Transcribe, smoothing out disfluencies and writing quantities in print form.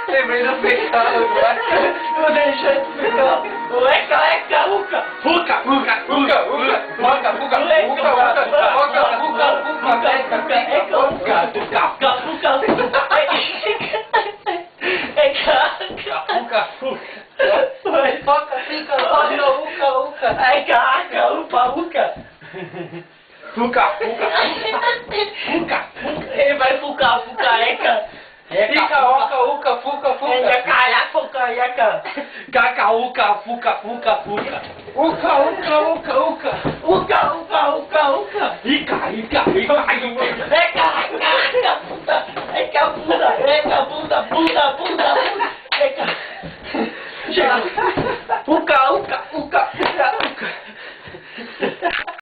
Lembrei do pecado agora. Eu deixei de pegar. Ele vai fuca, eca. Puka,